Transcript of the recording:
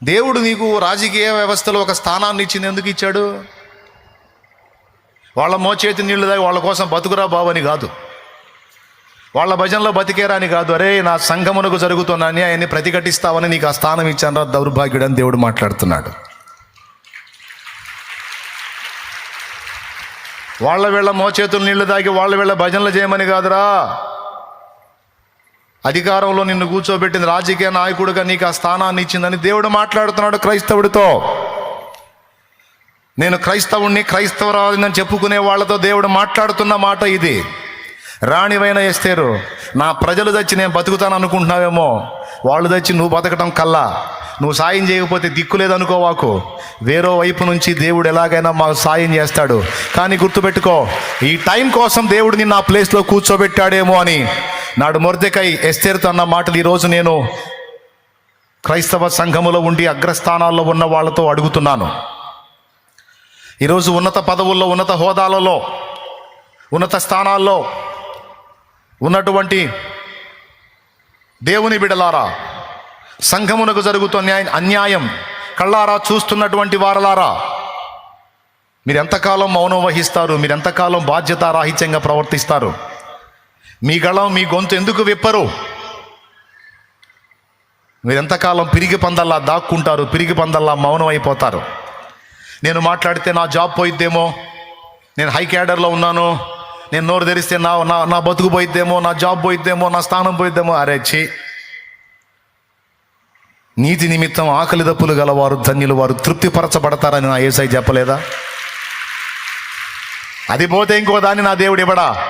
దేవుడు నీకు రాజకీయ వ్యవస్థలో ఒక స్థానాన్ని ఇచ్చింది ఎందుకు ఇచ్చాడు? వాళ్ళ మోచేతి నీళ్లు దాగి వాళ్ళ కోసం బతుకురా బావు అని కాదు, వాళ్ళ భజనలో బతికేరా అని కాదు. అరే నా సంఘమునకు జరుగుతున్న అన్యాయాన్ని ప్రతిఘటిస్తావని నీకు ఆ స్థానం ఇచ్చాను రా దౌర్భాగ్యుడని దేవుడు మాట్లాడుతున్నాడు. వాళ్ళ వీళ్ళ మోచేతులు నీళ్లు దాగి వాళ్ళ వీళ్ళ భజనలు చేయమని కాదురా. అధికారంలో నిన్ను కూర్చోబెట్టింది రాజకీయ నాయకుడిగా నీకు ఆ స్థానాన్ని ఇచ్చిందని దేవుడు మాట్లాడుతున్నాడు క్రైస్తవుడితో. నేను క్రైస్తవుణ్ణి, క్రైస్తవరాలని చెప్పుకునే వాళ్ళతో దేవుడు మాట్లాడుతున్న మాట ఇది. రాణివైన ఎస్తేరు, నా ప్రజలు తెచ్చి నేను బతుకుతాను అనుకుంటున్నావేమో, వాళ్ళు తెచ్చి నువ్వు బతకటం కల్లా. నువ్వు సాయం చేయకపోతే దిక్కు లేదనుకోవాకు. వేరో వైపు నుంచి దేవుడు ఎలాగైనా మాకు సాయం చేస్తాడు. కానీ గుర్తుపెట్టుకో, ఈ టైం కోసం దేవుడు నిన్ను ఆ ప్లేస్లో కూర్చోబెట్టాడేమో అని నాడు మొర్దెకై ఎస్తేరుతో అన్న మాటలు ఈరోజు నేను క్రైస్తవ సంఘములో ఉండి అగ్రస్థానాల్లో ఉన్న వాళ్ళతో అడుగుతున్నాను. ఈరోజు ఉన్నత పదవుల్లో, ఉన్నత హోదాలలో, ఉన్నత స్థానాల్లో ఉన్నటువంటి దేవుని బిడ్డలారా, సంఘమునకు జరుగుతున్న అన్యాయం కళ్ళారా చూస్తున్నటువంటి వారలారా, మీరెంతకాలం మౌనం వహిస్తారు? మీరెంతకాలం బాధ్యతారాహిత్యంగా ప్రవర్తిస్తారు? మీ గళం, మీ గొంతు ఎందుకు విప్పరు? మీరెంతకాలం పిరిగి పందల్లా దాక్కుంటారు, పిరిగి పందల్లా మౌనం అయిపోతారు? నేను మాట్లాడితే నా జాబ్ పోయిద్దేమో, నేను హై క్యాడర్లో ఉన్నాను, నేను నోరు తెరిస్తే నా బతుకు పోయిద్దేమో, నా జాబ్ పోయిద్దేమో, నా స్థానం పోయిద్దేమో. అరే ఛీ! నీతి నిమిత్తం ఆకలి దప్పులు గలవారు ధన్యులు, వారు తృప్తిపరచబడతారని నా యేసయ్య చెప్పలేదా? అది పోతే ఇంకో దాన్ని నా దేవుడు ఇవ్వడా?